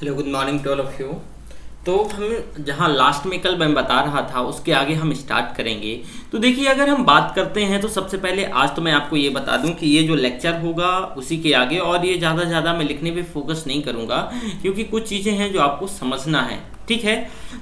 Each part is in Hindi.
Hello, good morning to all of you. तो हम जहाँ लास्ट में कल मैं बता रहा था उसके आगे हम स्टार्ट करेंगे। तो देखिए, अगर हम बात करते हैं तो सबसे पहले आज तो मैं आपको ये बता दूं कि ये जो लेक्चर होगा उसी के आगे, और ये ज़्यादा मैं लिखने पे फोकस नहीं करूँगा क्योंकि कुछ चीज़ें हैं जो आपको समझना है। ठीक है।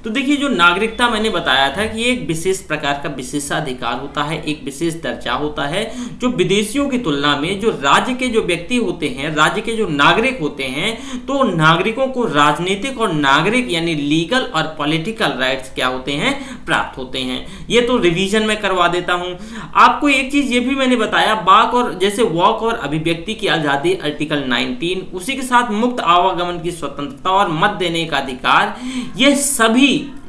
तो देखिए, जो नागरिकता मैंने बताया था कि ये एक विशेष प्रकार का विशेषाधिकार होता है, एक विशेष दर्जा होता है जो विदेशियों की तुलना में जो राज्य के जो व्यक्ति होते हैं, राज्य के जो नागरिक होते हैं, तो नागरिकों को राजनीतिक और नागरिक यानी लीगल और पॉलिटिकल राइट्स क्या होते हैं, प्राप्त होते हैं। ये तो रिवीजन में करवा देता हूं आपको। एक चीज ये भी मैंने बताया, वाक और जैसे वॉक और अभिव्यक्ति की आजादी आर्टिकल 19, उसी के साथ मुक्त आवागमन की स्वतंत्रता और मत देने का अधिकार, ये सभी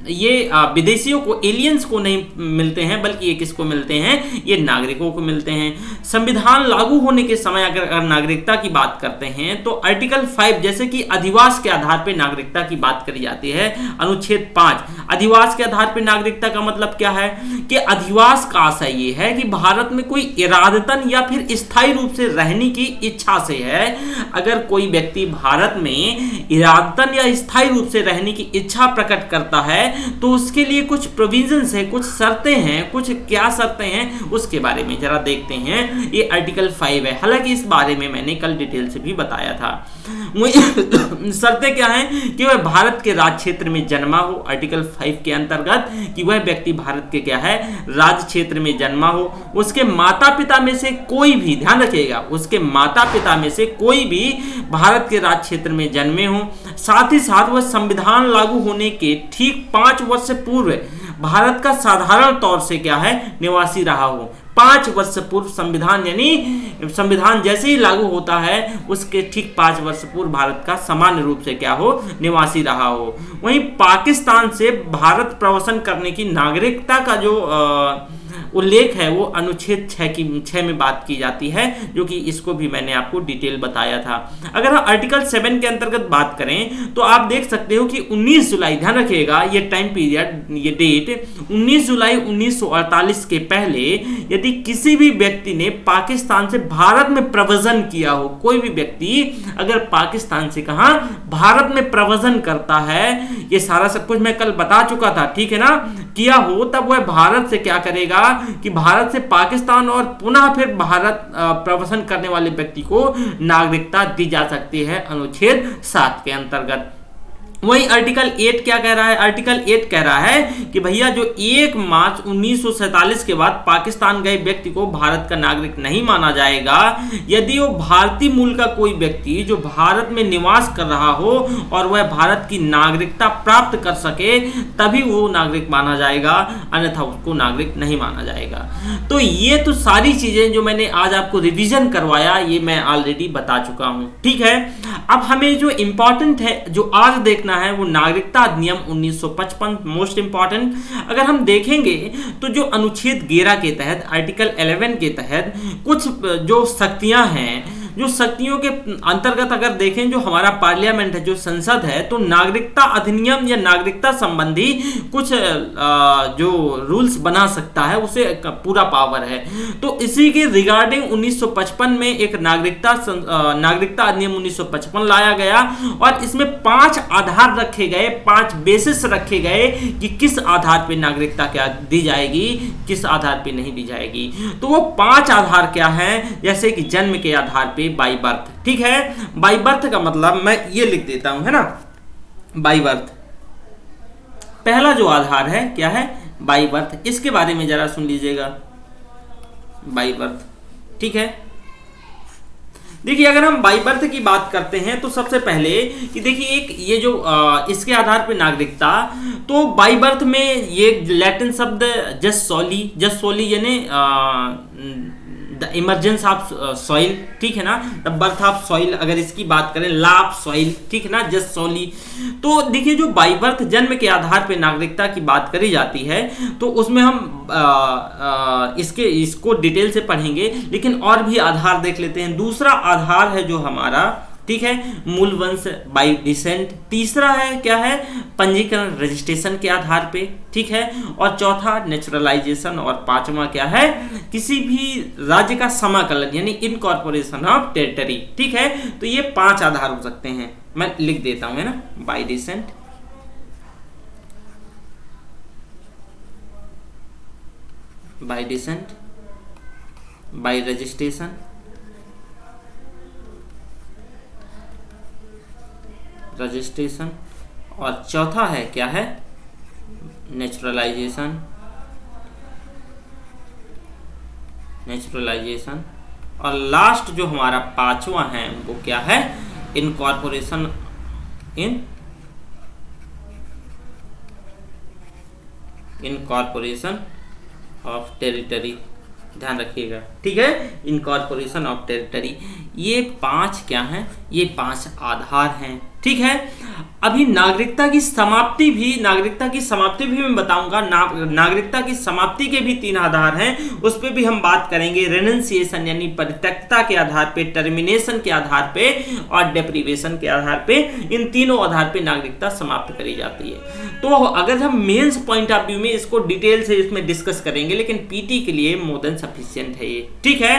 ये विदेशियों को, एलियंस को नहीं मिलते हैं, बल्कि ये किसको मिलते हैं, ये नागरिकों को मिलते हैं। संविधान लागू होने के समय अगर नागरिकता की बात करते हैं तो आर्टिकल 5 जैसे कि अधिवास के आधार पर नागरिकता की बात करी जाती है। अनुच्छेद 5 अधिवास के आधार पर नागरिकता का मतलब क्या है कि अधिवास का आशय ये है कि भारत में कोई इरादतन या फिर स्थायी रूप से रहने की इच्छा से है। अगर कोई व्यक्ति भारत में इरादतन या स्थायी रूप से रहने की इच्छा प्रकट करता है तो उसके लिए कुछ प्रोविजंस है, कुछ शर्तें हैं। कुछ क्या शर्तें हैं उसके बारे में जरा देखते हैं। ये आर्टिकल 5 है, हालांकि इस बारे में मैंने कल डिटेल से भी बताया था। शर्तें क्या हैं कि वह भारत के राज क्षेत्र में जन्मा हो, आर्टिकल 5 के अंतर्गत, कि वह व्यक्ति भारत के क्या है, राज क्षेत्र में जन्मा हो। उसके माता पिता में से कोई भी, ध्यान रखिएगा, उसके माता पिता में से कोई भी भारत के राज क्षेत्र में जन्मे हो। साथ ही साथ वह संविधान लागू होने के ठीक 5 वर्ष से पूर्व भारत का साधारण तौर से क्या है, निवासी रहा हो। 5 वर्ष पूर्व संविधान, यानी संविधान जैसे ही लागू होता है उसके ठीक 5 वर्ष पूर्व भारत का सामान्य रूप से क्या हो, निवासी रहा हो। वहीं पाकिस्तान से भारत प्रवासन करने की नागरिकता का जो उल्लेख है वो अनुच्छेद 6 में बात की जाती है, जो कि इसको भी मैंने आपको डिटेल बताया था। अगर हम आर्टिकल 7 के अंतर्गत बात करें तो आप देख सकते हो कि 19 जुलाई, ध्यान रखिएगा ये टाइम पीरियड, ये डेट 19 जुलाई 1948 के पहले यदि किसी भी व्यक्ति ने पाकिस्तान से भारत में प्रव्रजन किया हो, कोई भी व्यक्ति अगर पाकिस्तान से कहां, भारत में प्रव्रजन करता है, ये सारा सब कुछ मैं कल बता चुका था, ठीक है ना, किया हो, तब वह भारत से क्या करेगा कि भारत से पाकिस्तान और पुनः फिर भारत प्रवासन करने वाले व्यक्ति को नागरिकता दी जा सकती है अनुच्छेद 7 के अंतर्गत। वही आर्टिकल 8 क्या कह रहा है, आर्टिकल 8 कह रहा है कि भैया जो 1 मार्च 1947 के बाद पाकिस्तान गए व्यक्ति को भारत का नागरिक नहीं माना जाएगा यदि वो भारतीय मूल का कोई व्यक्ति जो भारत में निवास कर रहा हो और वह भारत की नागरिकता प्राप्त कर सके, तभी वो नागरिक माना जाएगा, अन्यथा उसको नागरिक नहीं माना जाएगा। तो ये तो सारी चीजें जो मैंने आज आपको रिविजन करवाया ये मैं ऑलरेडी बता चुका हूं, ठीक है। अब हमें जो इंपॉर्टेंट है, जो आज देखना है, वो नागरिकता अधिनियम 1955, मोस्ट इंपॉर्टेंट। अगर हम देखेंगे तो जो अनुच्छेद 11 के तहत, आर्टिकल 11 के तहत कुछ जो शक्तियां हैं, जो शक्तियों के अंतर्गत अगर देखें, जो हमारा पार्लियामेंट है, जो संसद है, तो नागरिकता अधिनियम या नागरिकता संबंधी कुछ जो रूल्स बना सकता है, उसे पूरा पावर है। तो इसी के रिगार्डिंग 1955 में एक नागरिकता अधिनियम 1955 लाया गया और इसमें 5 आधार रखे गए, 5 बेसिस रखे गए कि किस आधार पर नागरिकता क्या दी जाएगी, किस आधार पर नहीं दी जाएगी। तो वो 5 आधार क्या हैं, जैसे कि जन्म के आधार पर बाई बर्थ, ठीक है। बाई बर्थ का मतलब मैं ये लिख देता हूं, है ना, बाई बर्थ पहला जो आधार है क्या है, बाई बर्थ। इसके बारे में जरा सुन लीजिएगा, बाई बर्थ, ठीक है। देखिए, अगर हम बाई बर्थ की बात करते हैं तो सबसे पहले कि देखिए, एक ये जो इसके आधार पे नागरिकता, तो बाई बर्थ में ये लैटिन शब्द जस सोली यानी द इमर्जेंस ऑफ सॉइल, ठीक है ना, द बर्थ ऑफ सॉइल, अगर इसकी बात करें ला ऑफ सॉइल, ठीक है ना, जस सोली। तो देखिए, जो बाई बर्थ जन्म के आधार पे नागरिकता की बात करी जाती है तो उसमें हम इसको डिटेल से पढ़ेंगे, लेकिन और भी आधार देख लेते हैं। दूसरा आधार है जो हमारा ठीक है, मूल वंश बाय डिसेंट। तीसरा है क्या है, पंजीकरण रजिस्ट्रेशन के आधार पे, ठीक है, और चौथा नेचुरलाइजेशन, और पांचवा क्या है, किसी भी राज्य का समाकलन यानी इनकॉर्पोरेशन ऑफ टेरिटरी, ठीक है। तो ये 5 आधार हो सकते हैं, मैं लिख देता हूं, है ना, bye decent, bye decent, bye registration, और चौथा है क्या है, नेचुरलाइजेशन, और लास्ट जो हमारा 5वां है वो क्या है, इनकॉर्पोरेशन ऑफ टेरिटरी, ध्यान रखिएगा, ठीक है, इनकॉर्पोरेशन ऑफ टेरिटरी। ये 5 क्या हैं, ये 5 आधार हैं, ठीक है। अभी नागरिकता की समाप्ति भी मैं बताऊंगा। नागरिकता की समाप्ति के भी 3 आधार हैं, उस पर भी हम बात करेंगे। रेनन्सिएशन यानी परित्यक्तता के आधार पे, टर्मिनेशन के आधार पे और डेप्रीवेशन के आधार पे, इन तीनों आधार पे नागरिकता समाप्त करी जाती है। तो अगर हम मेंस पॉइंट ऑफ व्यू में इसको डिटेल से इसमें डिस्कस करेंगे, लेकिन पीटी के लिए मोर देन सफिशिएंट है ये, ठीक है।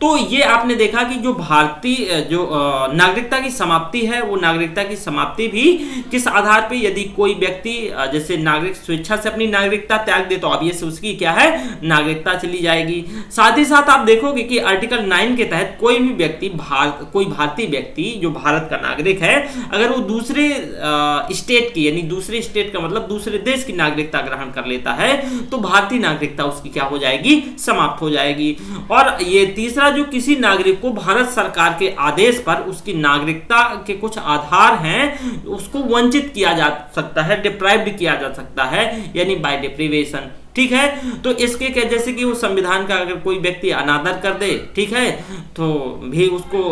तो ये आपने देखा कि जो भारतीय नागरिकता की समाप्ति है, वो नागरिकता की समाप्ति भी किस आधार पे, यदि कोई व्यक्ति जैसे नागरिक स्वेच्छा से अपनी नागरिकता त्याग दे तो ऑब्वियस उसकी क्या है, नागरिकता चली जाएगी। साथ ही साथ आप देखोगे कि आर्टिकल 9 के तहत कोई भी व्यक्ति कोई भारतीय व्यक्ति जो भारत का नागरिक है, अगर वो दूसरे स्टेट की यानी दूसरे स्टेट का मतलब दूसरे देश की नागरिकता ग्रहण कर लेता है तो भारतीय नागरिकता उसकी क्या हो जाएगी, समाप्त हो जाएगी। और ये तीसरा, जो किसी नागरिक को भारत सरकार के आदेश पर उसकी नागरिकता के कुछ आधार हैं उसको वंचित किया जा सकता है, डिप्राइव्ड किया जा सकता है, यानी बाय डिप्रीवेशन, ठीक है। तो इसके क्या, जैसे कि वो संविधान का अगर कोई व्यक्ति अनादर कर दे, ठीक है, तो भी उसको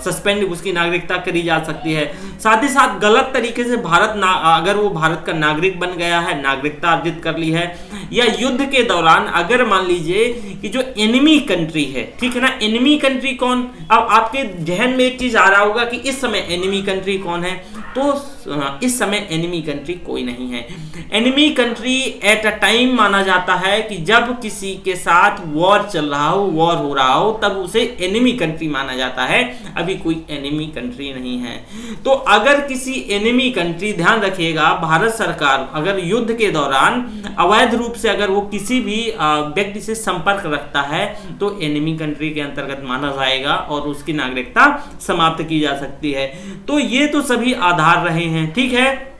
सस्पेंड उसकी नागरिकता करी जा सकती है। साथ ही साथ गलत तरीके से अगर वो भारत का नागरिक बन गया है, नागरिकता अर्जित कर ली है, या युद्ध के दौरान अगर मान लीजिए कि जो एनिमी कंट्री है, ठीक है ना, एनिमी कंट्री कौन, अब आपके जहन में एक चीज आ रहा होगा कि इस समय एनिमी कंट्री कौन है, तो इस समय एनिमी कंट्री कोई नहीं है। Enemy country at a time माना जाता है कि जब किसी के साथ वॉर चल रहा हो, वॉर हो रहा हो, तब उसे एनिमी कंट्री माना जाता है। अभी कोई एनिमी कंट्री नहीं है। तो अगर किसी एनिमी कंट्री, ध्यान रखिएगा, भारत सरकार अगर युद्ध के दौरान अवैध रूप से अगर वो किसी भी व्यक्ति से संपर्क रखता है तो एनिमी कंट्री के अंतर्गत माना जाएगा और उसकी नागरिकता समाप्त की जा सकती है। तो ये तो सभी आधार रहे हैं, ठीक है।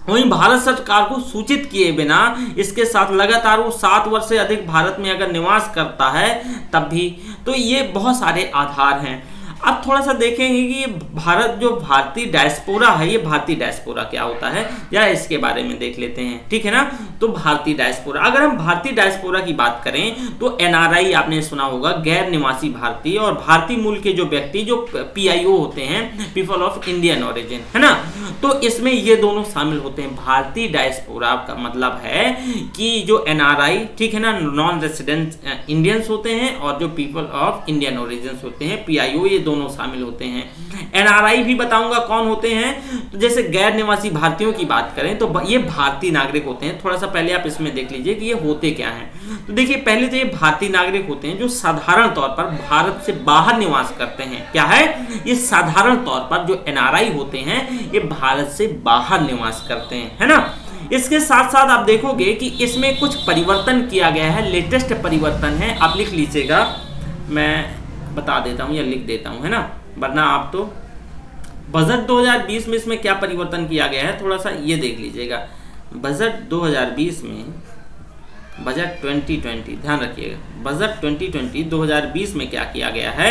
वहीं भारत सरकार को सूचित किए बिना इसके साथ लगातार वो 7 वर्ष से अधिक भारत में अगर निवास करता है तब भी, तो ये बहुत सारे आधार हैं। अब थोड़ा सा देखेंगे कि ये भारतीय डायस्पोरा है, ये भारतीय डायस्पोरा क्या होता है, या इसके बारे में देख लेते हैं, ठीक है ना। तो भारतीय डायस्पोरा, अगर हम भारतीय डायस्पोरा की बात करें तो एनआरआई आपने सुना होगा, गैर निवासी भारतीय, और भारतीय मूल के जो व्यक्ति जो पीआईओ होते हैं, पीपल ऑफ इंडियन ओरिजिन, है ना, तो इसमें ये दोनों शामिल होते हैं। भारतीय डायस्पोरा का मतलब है कि जो एनआरआई, ठीक है ना, नॉन रेसिडेंट इंडियंस होते हैं, और जो पीपल ऑफ इंडियन ओरिजिन होते हैं, पीआईओ, ये दोनों शामिल होते हैं। एनआरआई भी बताऊंगा कौन होते हैं। तो जैसे गैर निवासी भारतीयों की बात करें तो ये भारतीय नागरिक होते हैं। थोड़ा सा पहले आप इसमें देख लीजिए कि ये होते क्या हैं। तो देखिए, पहले तो ये भारतीय नागरिक होते हैं जो साधारण तौर पर भारत से बाहर निवास करते हैं। क्या है ये, साधारण तौर पर जो एनआरआई होते हैं ये भारत से बाहर निवास करते हैं, है ना। इसके साथ साथ आप देखोगे कि इसमें कुछ परिवर्तन किया गया है, लेटेस्ट परिवर्तन है, आप लिख लीजिएगा, मैं बता देता हूं या लिख देता हूं, है ना, वरना आप तो बजट 2020 में इसमें क्या परिवर्तन किया गया है थोड़ा सा ये देख लीजिएगा। बजट 2020 में, बजट 2020, ध्यान रखिएगा, बजट 2020 में क्या किया गया है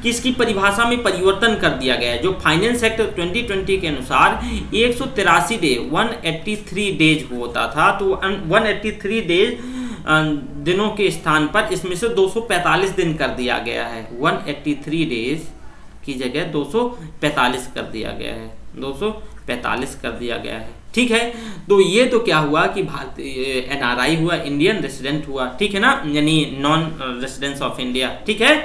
कि इसकी परिभाषा में परिवर्तन कर दिया गया है। जो फाइनेंस एक्ट 2020 के अनुसार 183 डे 183 डेज होता था, तो 183 डेज दिनों के स्थान पर इसमें से 245 दिन कर दिया गया है। 183 डेज की जगह 245 कर दिया गया है। 245 कर दिया गया है। ठीक है, तो ये तो क्या हुआ कि भारतीय NRI हुआ, इंडियन रेसिडेंट हुआ, ठीक है ना, यानी नॉन रेसिडेंस ऑफ इंडिया। ठीक है,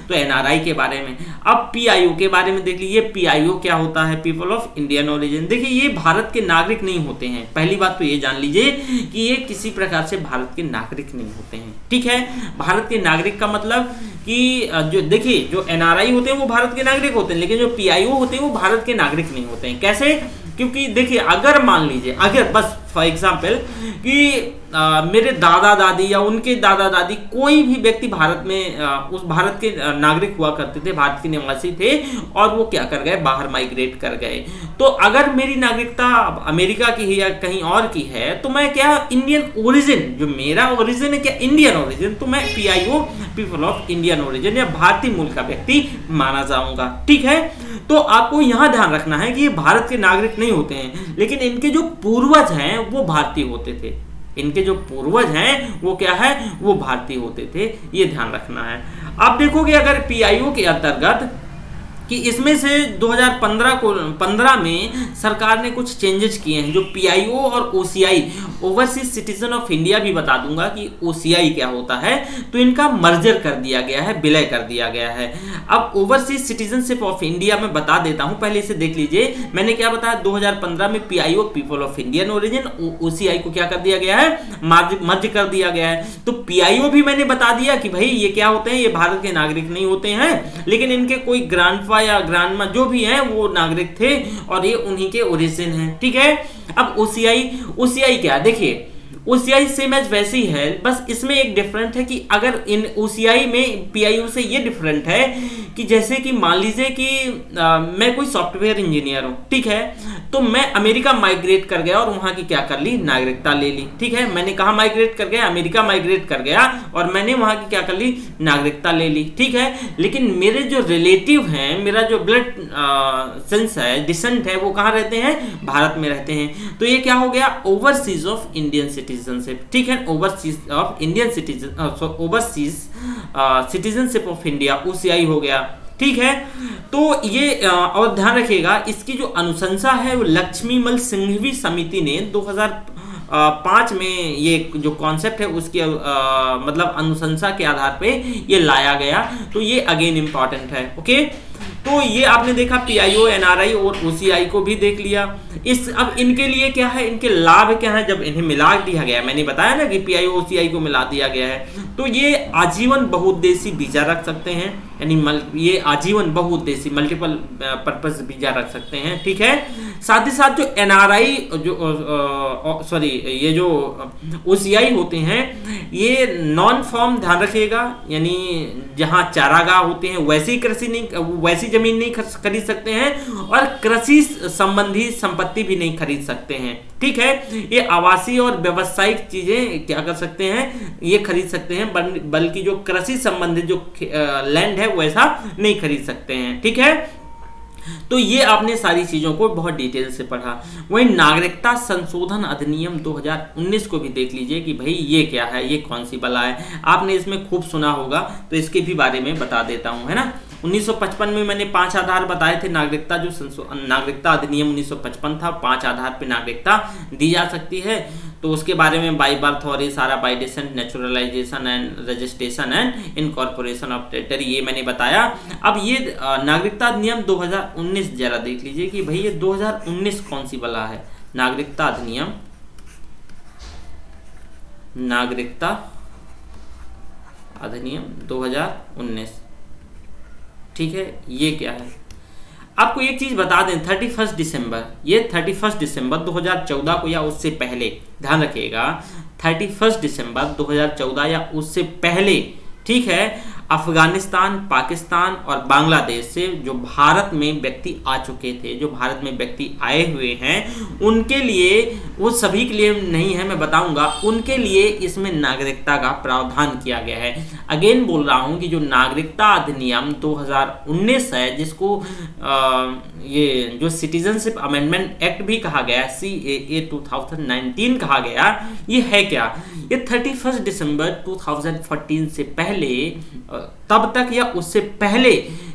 तो NRI के बारे में। अब PIO के बारे में देख लीजिए। PIO क्या होता है? People of Indian origin. देखिए, ये भारत के नागरिक नहीं होते हैं। पहली बात तो ये जान लीजिए कि ये किसी प्रकार से भारत के नागरिक नहीं होते हैं। ठीक है, भारत के नागरिक का मतलब कि जो देखिए जो NRI होते हैं वो भारत के नागरिक होते हैं, लेकिन जो PIO होते हैं वो भारत के नागरिक नहीं होते हैं। कैसे? क्योंकि देखिए, अगर मान लीजिए, अगर बस फॉर एग्जाम्पल कि मेरे दादा दादी या उनके दादा दादी कोई भी व्यक्ति भारत में उस भारत के नागरिक हुआ करते थे, भारत के निवासी थे, और वो क्या कर गए, बाहर माइग्रेट कर गए, तो अगर मेरी नागरिकता अमेरिका की है या कहीं और की है, तो मैं क्या इंडियन ओरिजिन, जो मेरा ओरिजिन है क्या इंडियन ओरिजिन, तो मैं PIO people of Indian origin या भारतीय मूल का व्यक्ति माना जाऊंगा। ठीक है, तो आपको यहां ध्यान रखना है कि ये भारत के नागरिक नहीं होते हैं, लेकिन इनके जो पूर्वज हैं वो भारतीय होते थे। इनके जो पूर्वज हैं वो क्या है, वो भारतीय होते थे, ये ध्यान रखना है। आप देखोगे अगर PIO के अंतर्गत कि इसमें से 2015 में सरकार ने कुछ चेंजेस किए हैं। जो PIO और OCI, overseas citizen of India, भी बता दूंगा कि OCI क्या होता है, तो इनका मर्जर कर दिया गया है, विलय कर दिया गया है। अब ओवरसीज सिटीजनशिप ऑफ इंडिया में बता देता हूं, पहले इसे देख लीजिए। मैंने क्या बताया, 2015 में PIO people of Indian origin, OCI को क्या कर दिया गया है, मर्ज कर दिया गया है। तो PIO भी मैंने बता दिया कि भाई ये क्या होते हैं, ये भारत के नागरिक नहीं होते हैं, लेकिन इनके कोई ग्रांडफा या ग्रांडमा जो भी हैं वो नागरिक थे और ये उन्हीं के ओरिजिन हैं। ठीक है, अब OCI क्या, देखिए OCI सेम एज वैसी है, बस इसमें एक डिफरेंट है कि अगर इन OCI में PIO से ये डिफरेंट है कि जैसे कि मान लीजिए कि मैं कोई सॉफ्टवेयर इंजीनियर हूँ, ठीक है, तो मैं अमेरिका माइग्रेट कर गया और वहां की क्या कर ली, नागरिकता ले ली। ठीक है, मैंने कहा माइग्रेट कर गया, अमेरिका माइग्रेट कर गया और मैंने वहां की क्या कर ली, नागरिकता ले ली। ठीक है, लेकिन मेरे जो रिलेटिव हैं, मेरा जो ब्लड सेंस है, डिसेंट है, वो कहाँ रहते हैं, भारत में रहते हैं। तो ये क्या हो गया, ओवरसीज ऑफ इंडियन सिटीजनशिप। ठीक है, overseas of Indian citizen, overseas citizenship of India, OCI हो गया। ठीक है, तो ये और ध्यान रखिएगा, इसकी जो अनुशंसा है वो लक्ष्मीमल सिंघवी समिति ने 2005 में ये जो कॉन्सेप्ट है उसकी मतलब अनुशंसा के आधार पे ये लाया गया। तो ये अगेन इंपॉर्टेंट है। ओके, तो ये आपने देखा PIO, NRI और OCI को भी देख लिया। अब इनके लिए क्या है, इनके लाभ क्या है जब इन्हें मिला दिया गया। मैंने बताया ना कि PIO OCI को मिला दिया गया है, तो ये आजीवन बहुउद्देशीय वीजा रख सकते हैं, यानी ये आजीवन बहुउद्देशीय मल्टीपल पर्पस वीजा रख सकते हैं। ठीक है, साथ ही साथ जो NRI ये जो OCI होते हैं, ये नॉन फॉर्म, ध्यान रखिएगा, यानी जहां चारागाह होते हैं वैसी जमीन नहीं खरीद सकते हैं और कृषि संबंधी संपत्ति भी नहीं खरीद सकते हैं। ठीक है, ये आवासीय और व्यावसायिक चीजें क्या कर सकते हैं, ये खरीद सकते हैं, बल्कि जो कृषि संबंधित जो लैंड है वैसा नहीं खरीद सकते हैं। ठीक है, तो ये आपने सारी चीजों को बहुत डिटेल से पढ़ा। वही नागरिकता संशोधन अधिनियम 2019 को भी देख लीजिए कि भाई ये क्या है, ये कौन सी बला है। आपने इसमें खूब सुना होगा, तो इसके भी बारे में बता देता हूं, है ना। 1955 में मैंने 5 आधार बताए थे नागरिकता, जो नागरिकता अधिनियम 1955 था, 5 आधार पे नागरिकता दी जा सकती है। तो उसके बारे में बाई बर्थ और इशारा, by descent, naturalisation and registration and incorporation of territory, ये मैंने बताया। अब ये नागरिकता अधिनियम 2019 जरा देख लीजिए कि भाई ये 2019 कौन सी बला है। नागरिकता अधिनियम 2019, ठीक है, ये क्या है। आपको एक चीज बता दें, 31 दिसंबर 2014 को या उससे पहले, ध्यान रखिएगा, 31 दिसंबर 2014 या उससे पहले, ठीक है, अफगानिस्तान, पाकिस्तान और बांग्लादेश से जो भारत में व्यक्ति आ चुके थे, जो भारत में व्यक्ति आए हुए हैं, उनके लिए, वो सभी के लिए नहीं है, मैं बताऊंगा, उनके लिए इसमें नागरिकता का प्रावधान किया गया है। अगेन बोल रहा हूं कि जो नागरिकता अधिनियम 2019 है, जिसको ये जो सिटीजनशिप अमेंडमेंट एक्ट भी कहा गया, CAA 2019 कहा गया, ये है क्या, ये 31 दिसंबर 2014 से पहले, तब तक या उससे पहले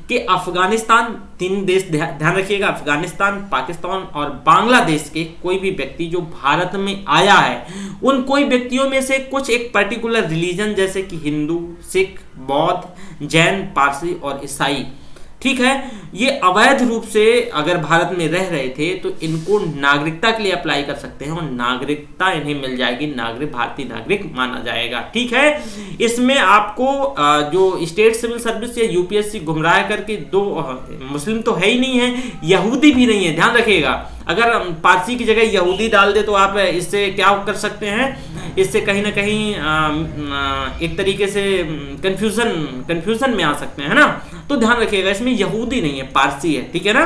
कि अफगानिस्तान, 3 देश ध्यान रखिएगा, अफगानिस्तान, पाकिस्तान और बांग्लादेश के कोई भी व्यक्ति जो भारत में आया है, उन कोई व्यक्तियों में से कुछ एक पर्टिकुलर रिलीजन जैसे कि हिंदू, सिख, बौद्ध, जैन, पारसी और ईसाई, ठीक है, ये अवैध रूप से अगर भारत में रह रहे थे तो इनको नागरिकता के लिए अप्लाई कर सकते हैं और नागरिकता इन्हें मिल जाएगी, नागरिक, भारतीय नागरिक माना जाएगा, ठीक है। इसमें आपको जो स्टेट सिविल सर्विस या यूपीएससी गुमराह करके, 2 मुस्लिम तो है ही नहीं है, यहूदी भी नहीं है, ध्यान रखिएगा। अगर पारसी की जगह यहूदी डाल दे तो आप इससे क्या कर सकते हैं, इससे कहीं ना कहीं एक तरीके से कंफ्यूजन में आ सकते हैं ना, तो ध्यान रखिएगा इसमें यहूदी नहीं है, पारसी है, ठीक है ना।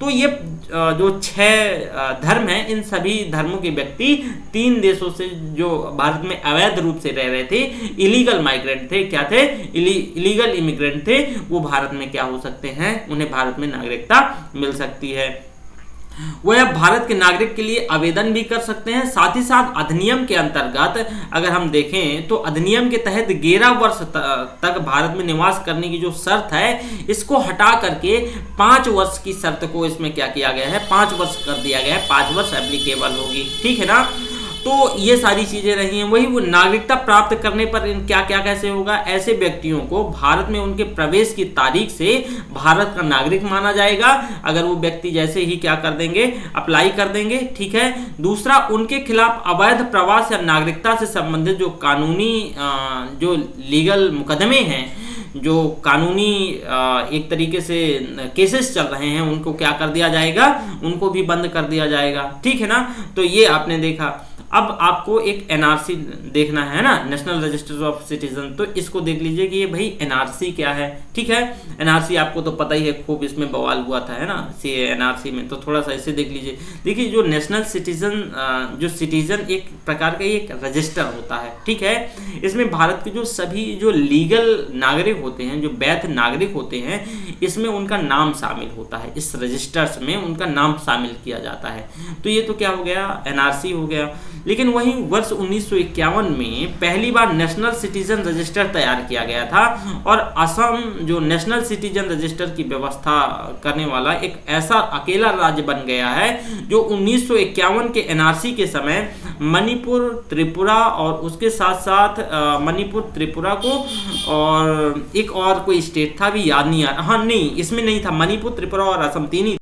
तो ये जो 6 धर्म हैं, इन सभी धर्मों के व्यक्ति 3 देशों से जो भारत में अवैध रूप से रह रहे थे, इलीगल माइग्रेंट थे, क्या थे, इलीगल इमिग्रेंट थे, वो भारत में क्या हो सकते हैं, उन्हें भारत में नागरिकता मिल सकती है। वह अब भारत के नागरिक के लिए आवेदन भी कर सकते हैं। साथ ही साथ अधिनियम के अंतर्गत अगर हम देखें तो अधिनियम के तहत 11 वर्ष तक भारत में निवास करने की जो शर्त है, इसको हटा करके 5 वर्ष की शर्त को इसमें क्या किया गया है, 5 वर्ष कर दिया गया है, 5 वर्ष एप्लीकेबल होगी, ठीक है ना। तो ये सारी चीजें रही हैं। वही वो नागरिकता प्राप्त करने पर क्या क्या कैसे होगा, ऐसे व्यक्तियों को भारत में उनके प्रवेश की तारीख से भारत का नागरिक माना जाएगा, अगर वो व्यक्ति जैसे ही क्या कर देंगे, अप्लाई कर देंगे, ठीक है। दूसरा, उनके खिलाफ अवैध प्रवास या नागरिकता से संबंधित जो कानूनी जो लीगल मुकदमे हैं, जो कानूनी एक तरीके से केसेस चल रहे हैं, उनको क्या कर दिया जाएगा, उनको भी बंद कर दिया जाएगा, ठीक है ना। तो ये आपने देखा। अब आपको एक एनआरसी देखना है ना, नेशनल रजिस्टर ऑफ सिटीजन, तो इसको देख लीजिए कि ये भाई एनआरसी क्या है, ठीक है। एनआरसी आपको तो पता ही है, खूब इसमें बवाल हुआ था, है ना, एनआरसी में, तो थोड़ा सा इसे देख लीजिए। देखिए, जो नेशनल सिटीजन, जो सिटीजन एक प्रकार का एक रजिस्टर होता है, ठीक है। इसमें भारत के जो सभी जो लीगल नागरिक होते हैं, जो वैध नागरिक होते हैं, इसमें उनका नाम शामिल होता है, इस रजिस्टर्स में उनका नाम शामिल किया जाता है। तो ये तो क्या हो गया, एनआरसी हो गया। लेकिन वहीं वर्ष 1951 में पहली बार नेशनल सिटीजन रजिस्टर तैयार किया गया था और असम जो नेशनल सिटीजन रजिस्टर की व्यवस्था करने वाला एक ऐसा अकेला राज्य बन गया है जो 1951 के एनआरसी के समय मणिपुर, त्रिपुरा और उसके साथ साथ मणिपुर, त्रिपुरा को और एक और कोई स्टेट था, भी याद नहीं आ रहा, हाँ नहीं, इसमें नहीं था, मणिपुर, त्रिपुरा और असम 3 ही